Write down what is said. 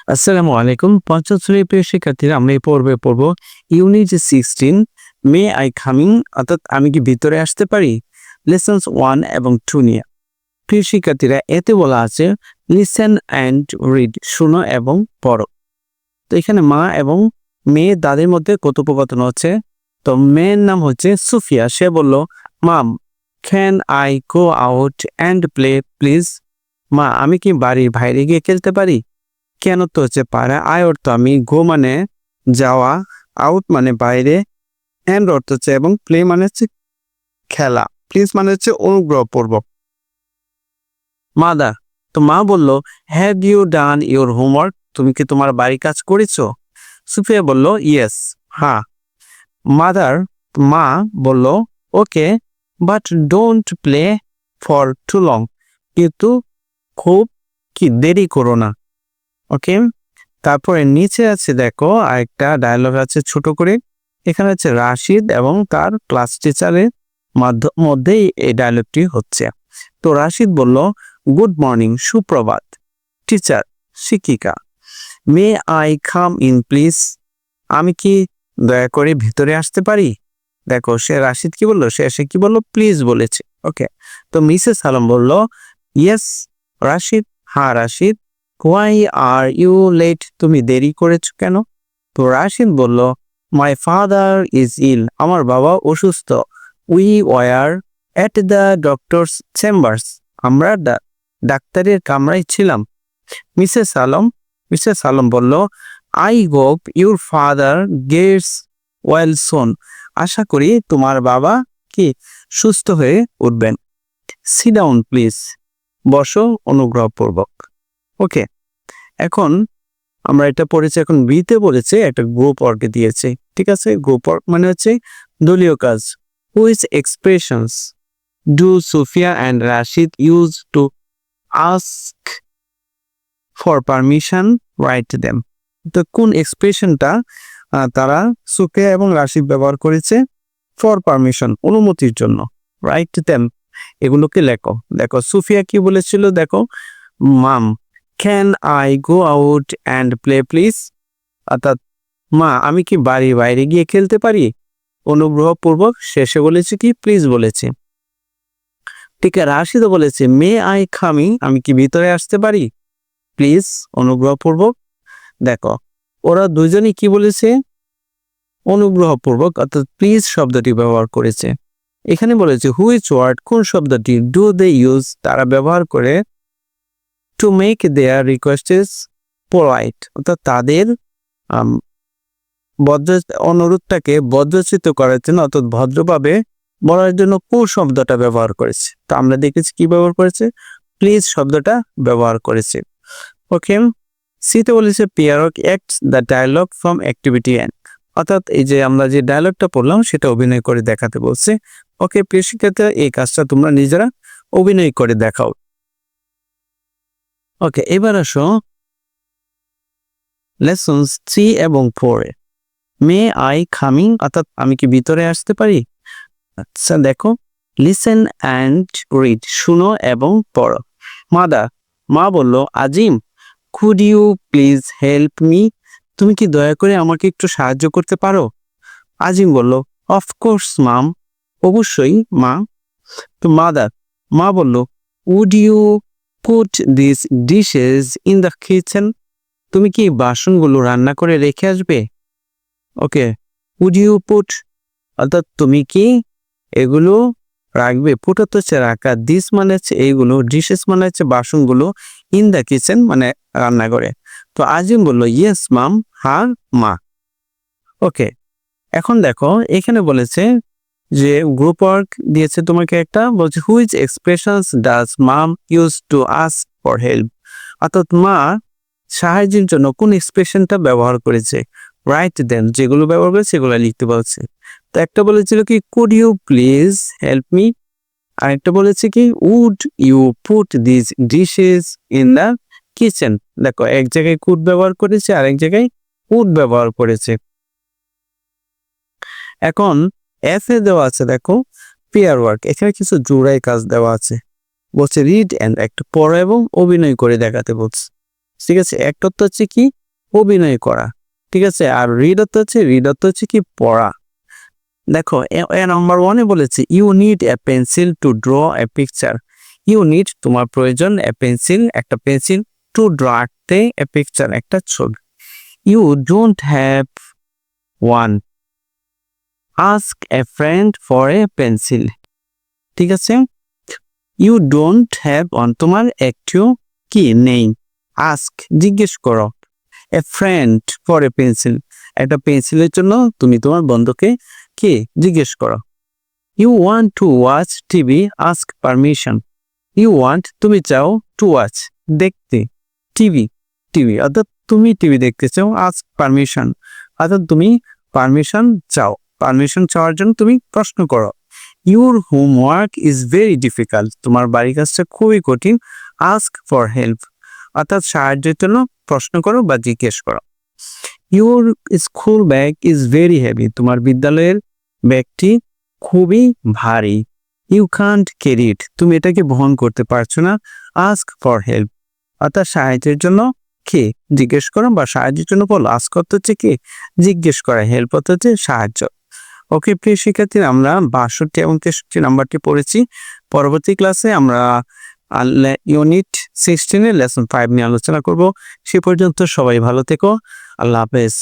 আসসালামু আলাইকুম। পঞ্চম শ্রেণীর প্রিয় শিক্ষার্থীরা, আমরা এই পর্বে পড়ব ইউনিট 16 মে আই কামিং, অর্থাৎ আমি কি ভিতরে আসতে পারি, লেসন্স 1 এবং 2 নিয়ে। প্রিয় শিক্ষার্থীরা, এতে বলা আছে লিসেন অ্যান্ড রিড, শুনো এবং পড়ো। তো এখানে মা এবং মেয়ে তাদের মধ্যে কথোপকথন হচ্ছে। তো মেয়ের নাম হচ্ছে সুফিয়া। সে বলল, mum can I go out and play please. মা, আমি কি বাড়ির বাইরে গিয়ে খেলতে পারি? কেন তো হচ্ছে পারে, আয় অর্থ আমি, গো মানে যাওয়া, আউট মানে বাইরে, অ্যান্ড অর্থ হচ্ছে এবং, প্লে মানে হচ্ছে খেলা, প্লিজ মানে হচ্ছে অনুগ্রহপূর্বক। মাদার, তো মা বলল, have you done your homework? তুমি কি তোমার বাড়ি কাজ করেছো? সুফিয়া বলল, ইয়েস, হ্যাঁ। মাদার, মা বলল, okay, but don't play for too long, কিন্তু খুব কি দেরি করো না। ওকে, তারপরে নিচে আছে দেখো আরেকটা ডায়লগ আছে ছোট করে। এখানে হচ্ছে রাশিদ এবং তার ক্লাস টিচারের মধ্যেই এই ডায়লগটি হচ্ছে। তো রাশিদ বলল, গুড মর্নিং, সুপ্রভাত। টিচার, শিক্ষিকা। May I come in please? আমি কি দয়া করে ভিতরে আসতে পারি? দেখো সে রাশিদ কি বললো, সে এসে কি বললো, প্লিজ বলেছে। ওকে, তো মিসেস আলম বলল, ইয়েস রাশিদ, হ্যাঁ Rashid. Why are you late? তুমি দেরি করেছো কেন? তো রাশিদ বলল, মাই ফাদার ইজ ইল, আমার বাবা অসুস্থ। We were at the doctor's chambers, আমরা ডাক্তারের কামরায় ছিলাম। মিসেস আলম বলল, I hope your father gets well soon, আশা করি তোমার বাবা কি সুস্থ হয়ে উঠবেন। সিট ডাউন প্লিজ, বসো অনুগ্রহপূর্বক। ওকে, এখন আমরা এটা পড়েছি। এখন বিতে বলেছে একটা গ্রুপ ওয়ার্কে দিয়েছে, ঠিক আছে। গ্রুপ ওয়ার্ক মানে হচ্ছে দলীয় কাজ। Which expressions do Sufia and Rashid use to ask for permission, write them. তো কোন এক্সপ্রেশনটা তারা সুফিয়া এবং রাশিদ ব্যবহার করেছে ফর পারমিশন, অনুমতির জন্য, রাইট দেম, এগুলোকে লেখো। দেখো সুফিয়া কি বলেছিল, দেখো, mum can I go out and play please? অর্থাৎ মা, আমি কি বাড়ির বাইরে গিয়ে খেলতে পারি? অনুগ্রহপূর্বক শেষে বলেছে কি, প্লিজ বলেছে। ঠিক আছে, রাশিদও বলেছে, মে আই কামিং? আমি কি ভিতরে আসতে পারি? প্লিজ, অনুগ্রহপূর্বক। দেখো ওরা দুজনই কি বলেছে, অনুগ্রহপূর্বক অর্থাৎ প্লিজ শব্দটি ব্যবহার করেছে। এখানে বলেছে হুইচ ওয়ার্ড, কোন শব্দটি, ডু দে ইউজ, তারা ব্যবহার করে, টু মেক দেয়ার রিকোয়েস্টেস পোলাইট, অর্থাৎ তাদের অনুরোধটাকে বজ্রচিত করার জন্য, অর্থাৎ ভদ্রভাবে বলার জন্য কোন শব্দটা ব্যবহার করেছে। তো আমরা দেখেছি কি ব্যবহার করেছে, প্লিজ শব্দটা ব্যবহার করেছে। ওকে, সিতে বলেছে পিয়ারক acts the dialogue from activity and, অর্থাৎ এই যে আমরা যে ডায়লগটা পড়লাম সেটা অভিনয় করে দেখাতে বলছে। ওকে প্রিয় শিক্ষার্থীরা, এই কাজটা তোমরা নিজেরা অভিনয় করে দেখাও। ওকে, এবার আসো লেসন্স 3 এবং 4 এ। মে আই কামিং, অর্থাৎ আমি কি ভিতরে আসতে পারি? আচ্ছা দেখো, লিসেন অ্যান্ড রিড, শুনো এবং পড়ো। মাদার, মা বলল, Azim could you please help me? তুমি কি দয়া করে আমাকে একটু সাহায্য করতে পারো? আজিম বলল, অফকোর্স মাম, অবশ্যই মা। তো মাদার, মা বলল, would you put this dishes in the kitchen? তুমি কি বাসনগুলো রান্না করে রেখে আসবে? ওকে, উড ইউ পুট অর্থাৎ তুমি কি এগুলো রাখবে, পুট হচ্ছে রাখা, দিস মানে হচ্ছে এইগুলো, ডিশেস মানে হচ্ছে বাসনগুলো, ইন দ্য কিচেন মানে রান্নাঘরে। তো আজিম বলল, ইয়েস মাম, হ্যাঁ মা। ওকে, এখন দেখো এখানে বলেছে যে গ্রুপ ওয়ার্ক দিয়েছে তোমাকে একটা, বলছে which expressions does mum use to ask for help, অর্থাৎ মা সাহায্যের জন্য কোন এক্সপ্রেশনটা ব্যবহার করেছে, রাইট দেন, যেগুলো ব্যবহার করেছে সেগুলো লিখতে বলছে। তো একটা বলেছিল কি, could you please help me, আর একটা বলেছে কি, would you put this dishes in the kitchen. দেখো এক জায়গায় কুড ব্যবহার করেছে আর এক জায়গায় উড ব্যবহার করেছে। এখন এফ এ দেওয়া আছে দেখো পেয়ার ওয়ার্ক, এখানে কিছু জোড়াই কাজ দেওয়া আছে, বলছে রিড অ্যান্ড একটা পড়া এবং অভিনয় করে দেখাতে বলছে। ঠিক আছে, একটা তো হচ্ছে কি অভিনয় করা, ঠিক আছে। আর রিড অর্থ হচ্ছে কি পড়া। দেখো নাম্বার 1-এ বলেছে you need a pencil to draw a picture. You need তোমার প্রয়োজন এ পেন্সিল একটা পেন্সিল টু ড্র আঁকতে এ পিকচার একটা ছবি। You don't have one, ask a friend for a pencil, ঠিক আছে। ইউ ডোন্ট হ্যাভ ওয়ান তোমার একটিও কি নেই, আস্ক জিজ্ঞেস করো, a friend for a pencil একটা পেন্সিলের জন্য তুমি তোমার বন্ধুকে কি জিজ্ঞেস করো। You want to watch TV, ask permission. You want তুমি চাও, টু ওয়াচ দেখতে, টিভি টিভি অর্থাৎ তুমি টিভি দেখতে চাও, আস্ক পারমিশন অর্থাৎ তুমি পারমিশন চাও, পারমিশন চাওয়ার জন্য তুমি প্রশ্ন করো। Your homework is very difficult তোমার বাড়ির কাজটা খুবই কঠিন, আস্ক ফর হেল্প অর্থাৎ সাহায্যের জন্য প্রশ্ন করো বা জিজ্ঞেস করো। Your school bag is very heavy তোমার বিদ্যালয়ের ব্যাগটি খুবই ভারী। ইউ কান্ট ক্যারি ইট তুমি এটাকে বহন করতে পারছো না, আস্ক ফর হেল্প অর্থাৎ সাহায্যের জন্য কে জিজ্ঞেস করো বা সাহায্যের জন্য বলো। আস্ক অর্থ হচ্ছে কি জিজ্ঞেস করা, হেল্প অর্থ হচ্ছে সাহায্য। ওকে প্রিয় শিক্ষার্থী, আমরা 62 এবং 63 নাম্বারটি পড়েছি। পরবর্তী ক্লাসে আমরা ইউনিট 16-এর লেসন 5 নিয়ে আলোচনা করব। সে পর্যন্ত সবাই ভালো থেকো, আল্লাহ হাফেজ।